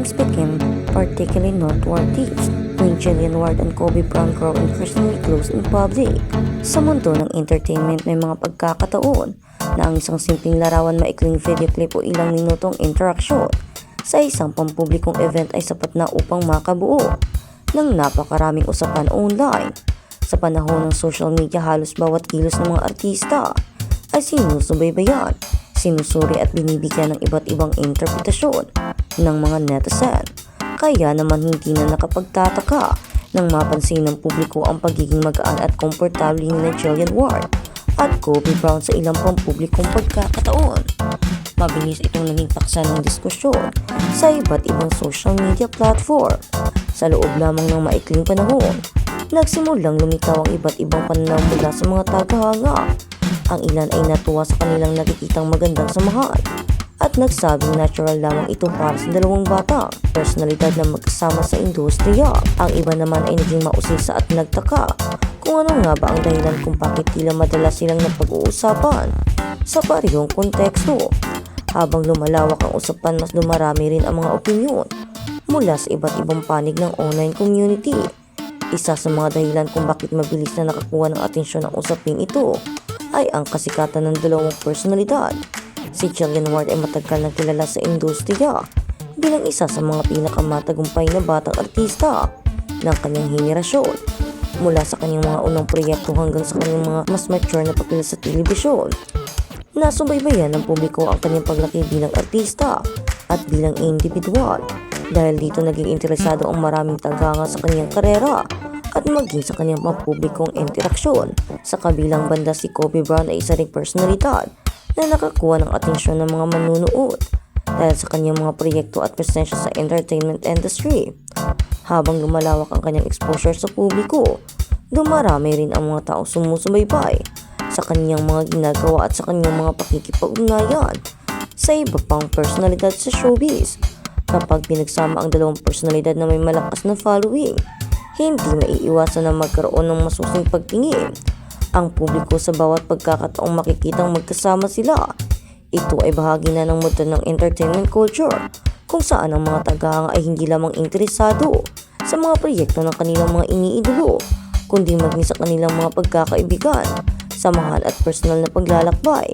things became particularly noteworthy when Jillian Ward and Kobe Bryant grow increasingly close in public. Sa mundo ng entertainment may mga pagkakataon na ang isang simpleng larawan, maikling video clip o ilang minutong interaksyon sa isang pampublikong event ay sapat na upang makabuo ng napakaraming usapan online. Sa panahon ng social media, halos bawat kilos ng mga artista ay sinusubaybayan, sinusuri at binibigyan ng iba't ibang interpretasyon ng mga netizen. Kaya naman hindi na nakapagtataka nang mapansin ng publiko ang pagiging magaan at komportable ni Jillian Ward at Kobe Bryant sa ilang pampublikong pagkakataon. Mabilis itong naging paksa ng diskusyon sa iba't ibang social media platform. Sa loob lamang ng maikling panahon, nagsimulang lumitaw ang iba't ibang pananaw mula sa mga tagahanga. Ang ilan ay natuwa sa kanilang nakikitang magandang samahan at nagsabing natural lamang ito para sa dalawang batang personalidad na magkasama sa industriya. Ang iba naman ay naging mausisa at nagtaka kung ano nga ba ang dahilan kung bakit tila madalas silang napag-uusapan sa parehong konteksto. Habang lumalawak ang usapan, mas dumarami rin ang mga opinyon mula sa iba't ibang panig ng online community. Isa sa mga dahilan kung bakit mabilis na nakakuha ng atensyon ng usaping ito ay ang kasikatan ng dalawang personalidad. Si Jillian Ward ay matagal na kilala sa industriya bilang isa sa mga pinakamatagumpay na batang artista ng kanyang henerasyon. Mula sa kanyang mga unang proyekto hanggang sa kanyang mga mas mature na papel sa telebisyon, nasubaybayan ng publiko ang kanyang paglaki bilang artista at bilang individual. Dahil dito naging interesado ang maraming tagahanga sa kanyang karera at maging sa kanyang pampublikong interaksyon. Sa kabilang banda, si Kobe Bryant ay isa ring personalidad na nakakuha ng atensyon ng mga manunood dahil sa kanyang mga proyekto at presensya sa entertainment industry. Habang lumalawak ang kanyang exposure sa publiko, dumarami rin ang mga taong sumusubaybay sa kanyang mga ginagawa at sa kanyang mga pakikipag-ugnayan sa iba pang personalidad sa showbiz. Kapag pinagsama ang dalawang personalidad na may malakas na following, hindi maiiwasan na magkaroon ng masusing pagtingin ang publiko sa bawat pagkakataong makikitang magkasama sila. Ito ay bahagi na ng modernong entertainment culture kung saan ang mga tagahanga ay hindi lamang interesado sa mga proyekto ng kanilang mga iniidolo, kundi maging sa kanilang mga pagkakaibigan, samahan at personal na paglalakbay.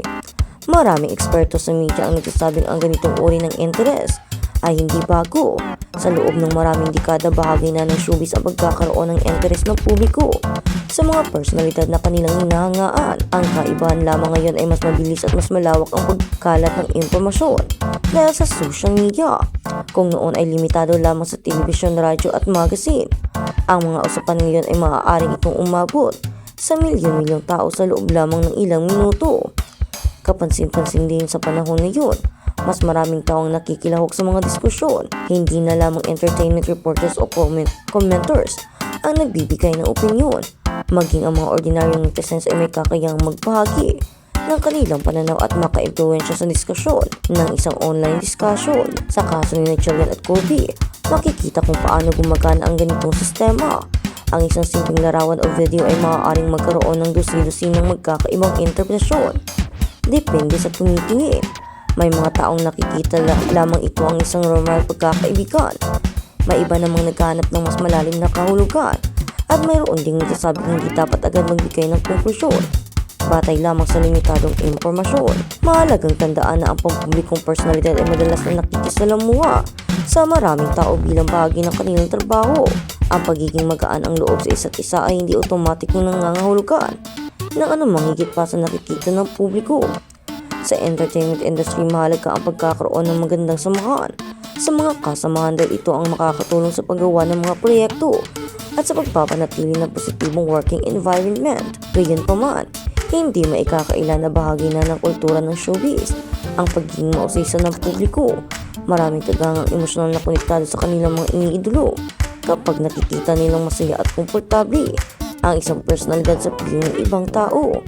Maraming eksperto sa media ang nagsasabing ang ganitong uri ng interes ay hindi bago. Sa loob ng maraming dekada, bahagi na ng showbiz ang pagkakaroon ng interes ng publiko sa mga personalidad na kanilang hinahangaan. Ang kaibahan lamang ngayon ay mas mabilis at mas malawak ang pagkalat ng impormasyon dahil sa social media. Kung noon ay limitado lamang sa telebisyon, radyo at magazine, ang mga usapan ngayon ay maaaring itong umabot sa milyon-milyong tao sa loob lamang ng ilang minuto. Kapansin-pansin din sa panahon na yun, mas maraming taong nakikilahok sa mga diskusyon. Hindi na lamang entertainment reporters o commenters ang nagbibigay ng opinyon. Maging ang mga ordinaryong netizens ay may kakayang magbahagi ng kanilang pananaw at maka-impluwensya sa diskusyon ng isang online discussion. Sa kaso ni Jillian at Kobe, makikita kung paano gumagana ang ganitong sistema. Ang isang simpleng larawan o video ay maaaring magkaroon ng dusi-dusinang magkakaibang interpretasyon. Depende sa tumitingin. May mga taong nakikita lamang ito ang isang normal pagkakaibigan. May iba namang naghahanap ng mas malalim na kahulugan. At mayroon ding nagsasabing hindi dapat agad magbigay ng konklusyon batay lamang sa limitadong impormasyon. Mahalagang tandaan na ang pampublikong personalidad ay madalas na nakikisalamuha sa maraming tao bilang bahagi ng kanilang trabaho. Ang pagiging magaan ang loob sa isa't isa ay hindi otomatik na nangangahulugan ng anumang higit pa sa nakikita ng publiko. Sa entertainment industry, mahalaga ang pagkakaroon ng magandang samahan sa mga kasamahan dahil ito ang makakatulong sa paggawa ng mga proyekto at sa pagpapanatili ng positibong working environment. Gayunpaman, hindi maikakaila na bahagi na ng kultura ng showbiz ang pagiging mausisa ng publiko. Maraming tagangang emosyonal na konektado sa kanilang mga iniidolo kapag nakikita nilang masaya at komportable ang isang personalidad sa piling ng ibang tao.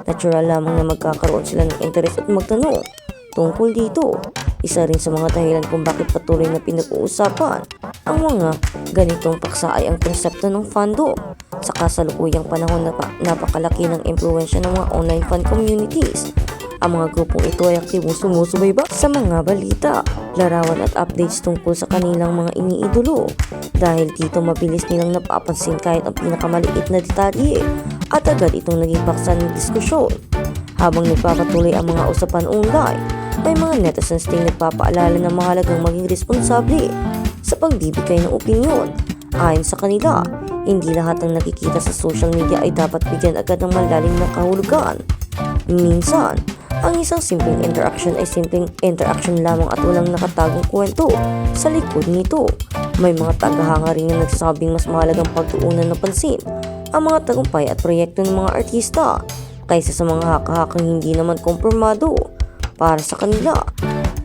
Natural lamang na magkakaroon sila ng interes at magtanong tungkol dito. Isa rin sa mga dahilan kung bakit patuloy na pinag-uusapan ang mga ganitong paksa ay ang konsepto ng fandom. Sa kasalukuyang panahon, napakalaki ng impluwensya ng mga online fan communities Ang mga grupong ito ay aktibong sumusubayba sa mga balita, larawan at updates tungkol sa kanilang mga iniidolo. Dahil dito mabilis nilang napapansin kahit ang pinakamaliit na detalye at agad itong naging paksa ng diskusyon. Habang nagpapatuloy ang mga usapan online, may mga netizens ding nagpapaalala na mahalagang maging responsable sa pagbibigay ng opinyon. Ayon sa kanila, hindi lahat ng nakikita sa social media ay dapat bigyan agad ng malalim na kahulugan. Minsan, ang isang simpleng interaction ay simpleng interaction lamang at walang nakatagong kwento sa likod nito. May mga tagahanga rin na nagsasabing mas mahalagang pagtuunan ng pansin ang mga tagumpay at proyekto ng mga artista kaysa sa mga haka-hakang hindi naman kompirmado. Para sa kanila,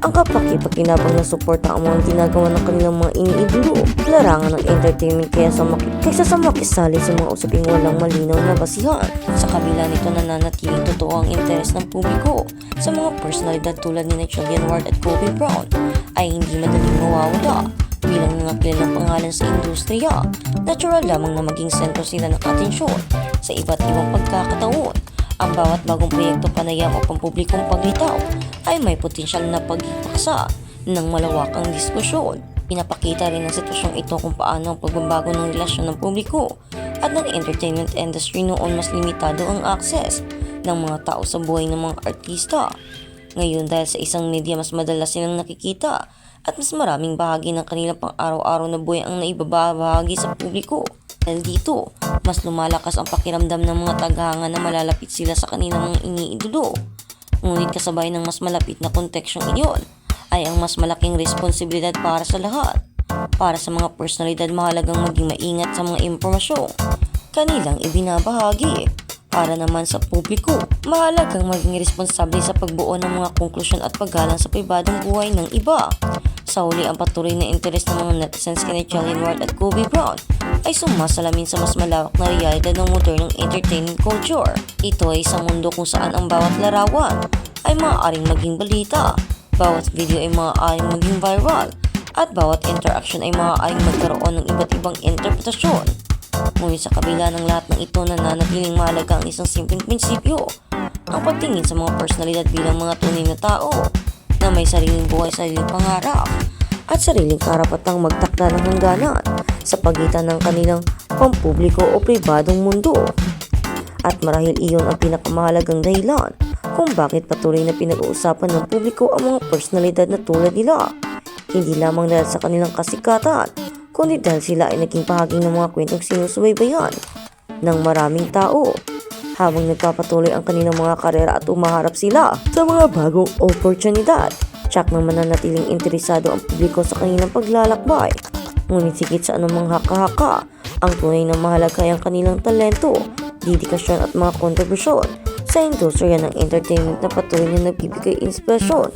ang kapaki-pakinabang na suporta ang mga ginagawa ng kanilang mga iniidolo, larangan ng entertainment kaysa sa makisali sa mga usaping walang malinaw na basihan. Sa kabila nito, nananatiling totoo ang interes ng publiko sa mga personalidad tulad ni Julian Ward at Kobe Brown ay hindi madaling mawawala. Bilang mga kilalang pangalan sa industriya, natural lamang na maging sentro sila ng atensyon sa iba't ibang pagkakataon. Ang bawat bagong proyekto, panayam o pampublikong paglitaw ay may potensyal na pagpaksa ng malawakang diskusyon. Pinapakita rin ng sitwasyong ito kung paano ang pagbabago ng relasyon ng publiko at ng entertainment industry noon mas limitado ang access ng mga tao sa buhay ng mga artista. Ngayon dahil sa isang media mas madalas silang nakikita at mas maraming bahagi ng kanilang pang-araw-araw na buhay ang naibabahagi sa publiko. Dahil dito, mas lumalakas ang pakiramdam ng mga tagahanga na malalapit sila sa kanilang mga iniidolo. Ngunit kasabay ng mas malapit na konteksyong iyon ay ang mas malaking responsibilidad para sa lahat. Para sa mga personalidad, mahalagang maging maingat sa mga impormasyong kanilang ibinabahagi. Para naman sa publiko, mahalagang maging responsable sa pagbuo ng mga konklusyon at paggalang sa pribadong buhay ng iba. Sa huli, ang patuloy na interes ng mga netizens kina Julian Ward at Kobe Brown ay sumasalamin sa mas malawak na realidad ng modernong entertainment culture. Ito ay isang mundo kung saan ang bawat larawan ay maaaring maging balita, bawat video ay maaaring maging viral, at bawat interaction ay maaaring magkaroon ng iba't ibang interpretasyon. Ngunit sa kabila ng lahat ng ito, nananatiling mahalaga ang isang simpleng prinsipyo, ang pagtingin sa mga personalidad bilang mga tunay na tao na may sariling buhay, sariling pangarap at sariling karapatang magtakda ng hangganan sa pagitan ng kanilang pampubliko o pribadong mundo. At marahil iyon ang pinakamahalagang dahilan kung bakit patuloy na pinag-uusapan ng publiko ang mga personalidad na tulad nila. Hindi lamang dahil sa kanilang kasikatan, kundi dahil sila ay naging bahagi ng mga kwentong sinusubaybayan ng maraming tao habang nagpapatuloy ang kanilang mga karera at umaharap sila sa mga bagong oportunidad. Tsak nang mananatiling interesado ang publiko sa kanilang paglalakbay. Ngunit sigit sa anumang haka-haka, ang tunay na mahalaga ay ang kanilang talento, dedikasyon at mga kontribusyon sa industriya ng entertainment na patuloy na nagbibigay inspirasyon